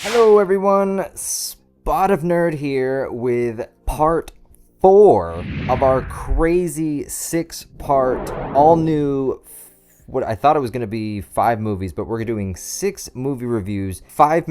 Hello everyone, Spot of Nerd here with part 4 of our crazy 6-part all new, what I thought it was going to be 5 movies, but we're doing 6 movie reviews, 5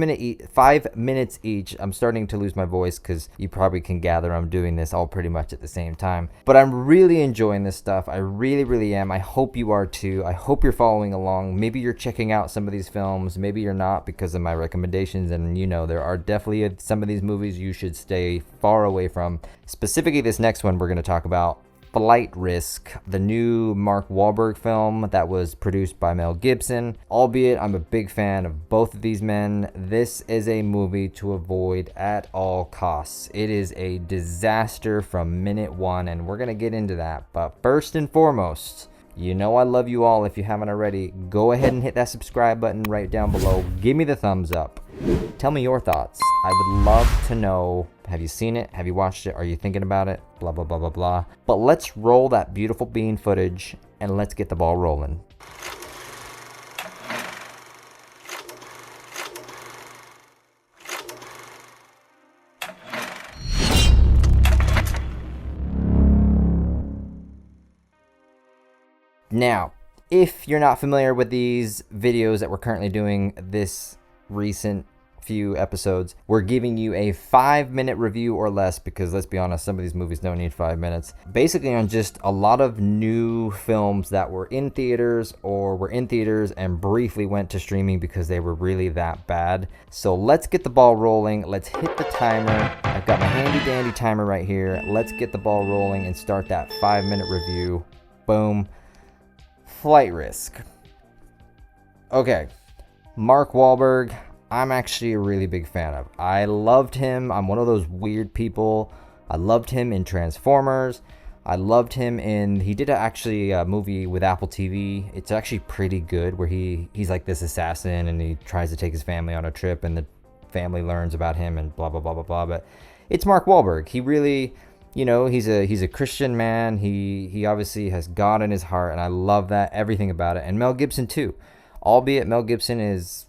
minutes each. I'm starting to lose my voice because you probably can gather I'm doing this all pretty much at the same time. But I'm really enjoying this stuff. I really am. I hope you are too. I hope you're following along. Maybe you're checking out some of these films. Maybe you're not because of my recommendations. And there are definitely some of these movies you should stay far away from. Specifically, this next one we're going to talk about, Flight Risk, the new Mark Wahlberg film that was produced by Mel Gibson. Albeit I'm a big fan of both of these men, this is a movie to avoid at all costs. It is a disaster from minute one, and we're going to get into that. But first and foremost, you know I love you all. If you haven't already, go ahead and hit that subscribe button right down below. Give me the thumbs up. Tell me your thoughts. I would love to know, have you seen it? Have you watched it? Are you thinking about it? Blah, blah, blah, blah, blah. But let's roll that beautiful bean footage and let's get the ball rolling. Now, if you're not familiar with these videos that we're currently doing, this recent few episodes, we're giving you a 5-minute review or less, because let's be honest, some of these movies don't need 5 minutes. Basically on just a lot of new films that were in theaters or were in theaters and briefly went to streaming because they were really that bad. So let's get the ball rolling. Let's hit the timer. I've got my handy dandy timer right here. Let's get the ball rolling and start that 5-minute review. Boom. Flight Risk. Okay, Mark Wahlberg, I'm actually a really big fan of. I loved him. I'm one of those weird people. I loved him in Transformers. I loved him he did actually a movie with Apple TV. It's actually pretty good, where he's like this assassin and he tries to take his family on a trip and the family learns about him and blah, blah, blah, blah, blah. But it's Mark Wahlberg. He really, he's a Christian man. He obviously has God in his heart, and I love that, everything about it. And Mel Gibson too. Albeit Mel Gibson is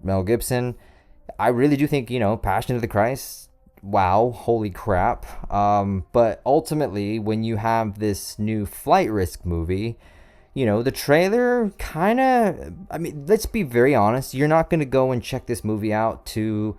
Mel Gibson. I really do think, Passion of the Christ, wow, holy crap. But ultimately, when you have this new Flight Risk movie, the trailer kind of, let's be very honest, you're not going to go and check this movie out to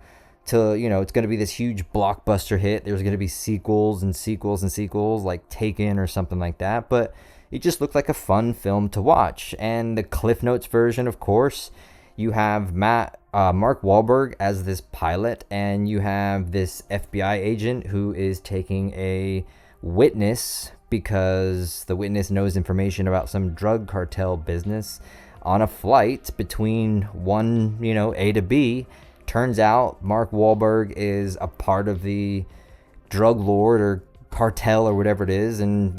it's going to be this huge blockbuster hit. There's going to be sequels and sequels and sequels, like Taken or something like that. But it just looked like a fun film to watch. And the Cliff Notes version, of course, you have Mark Wahlberg as this pilot, and you have this FBI agent who is taking a witness because the witness knows information about some drug cartel business on a flight between one, A to B. Turns out Mark Wahlberg is a part of the drug lord or cartel or whatever it is, and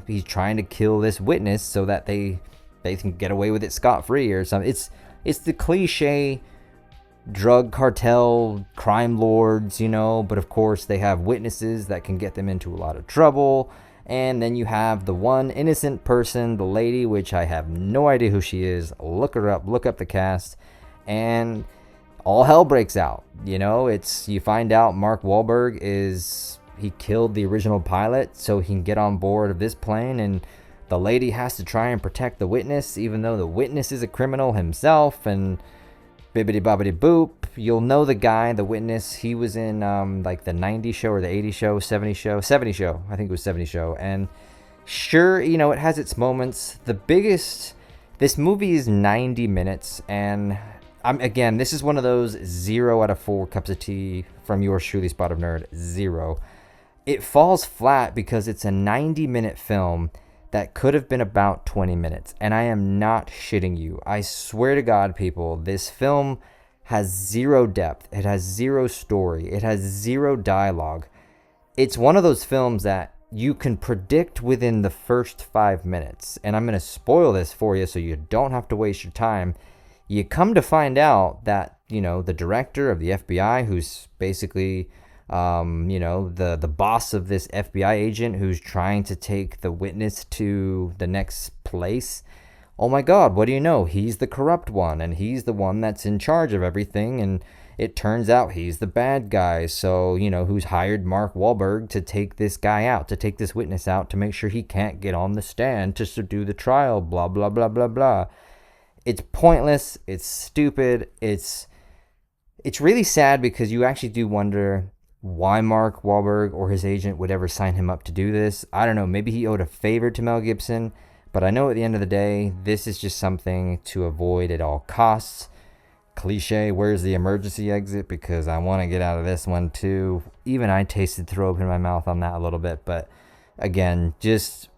he's trying to kill this witness so that they can get away with it scot-free or something. It's the cliche drug cartel crime lords, but of course they have witnesses that can get them into a lot of trouble. And then you have the one innocent person, the lady, which I have no idea who she is. Look her up, look up the cast, and all hell breaks out. You find out Mark Wahlberg he killed the original pilot so he can get on board of this plane, and the lady has to try and protect the witness, even though the witness is a criminal himself, and bibbidi bobbidi boop. You'll know the guy, the witness. He was in like the 90s show or the 80s show, 70s show, 70s show. I think it was 70s show. And sure, it has its moments. This movie is 90 minutes, and again, this is one of those 0 out of 4 cups of tea from yours truly, Spot of Nerd. 0. It falls flat because it's a 90-minute film that could have been about 20 minutes. And I am not shitting you. I swear to God, people, this film has 0 depth. It has 0 story. It has 0 dialogue. It's one of those films that you can predict within the first 5 minutes. And I'm going to spoil this for you so you don't have to waste your time. You come to find out that, the director of the FBI, who's basically the boss of this FBI agent who's trying to take the witness to the next place. Oh my God, what do you know? He's the corrupt one, and he's the one that's in charge of everything. And it turns out he's the bad guy. So, who's hired Mark Wahlberg to take this guy out, to take this witness out, to make sure he can't get on the stand to do the trial, blah, blah, blah, blah, blah. It's pointless. It's stupid. It's really sad because you actually do wonder why Mark Wahlberg or his agent would ever sign him up to do this. I don't know. Maybe he owed a favor to Mel Gibson, but I know at the end of the day, this is just something to avoid at all costs. Cliche, where's the emergency exit? Because I want to get out of this one too. Even I tasted throw up in my mouth on that a little bit. But again, just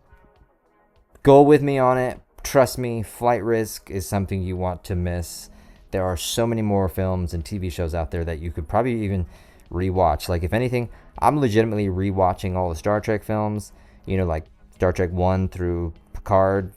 go with me on it. Trust me, flight risk is something you want to miss. There are so many more films and TV shows out there that you could probably even rewatch. Like, if anything, I'm legitimately rewatching all the Star Trek films, like Star Trek 1 through Picard.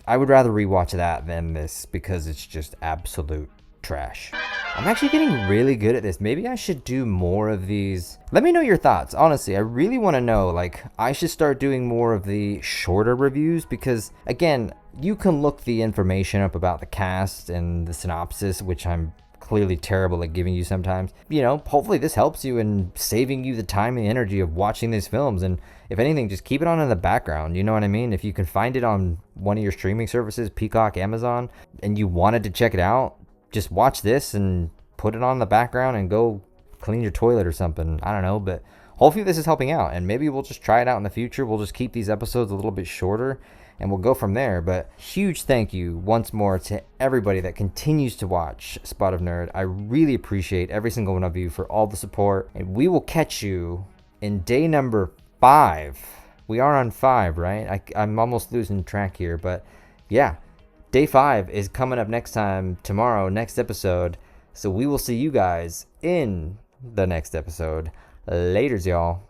I would rather rewatch that than this because it's just absolute trash. I'm actually getting really good at this. Maybe I should do more of these. Let me know your thoughts. Honestly, I really want to know. Like, I should start doing more of the shorter reviews because, again, you can look the information up about the cast and the synopsis, which I'm clearly terrible at giving you sometimes. Hopefully this helps you in saving you the time and the energy of watching these films. And if anything, just keep it on in the background. You know what I mean? If you can find it on one of your streaming services, Peacock, Amazon, and you wanted to check it out, just watch this and put it on in the background and go clean your toilet or something. I don't know, but hopefully this is helping out, and maybe we'll just try it out in the future. We'll just keep these episodes a little bit shorter and we'll go from there. But huge thank you once more to everybody that continues to watch Spot of Nerd. I really appreciate every single one of you for all the support, and we will catch you in day number 5. We are on 5, right? I'm almost losing track here, but yeah. Day 5 is coming up tomorrow, next episode. So we will see you guys in the next episode. Laters, y'all.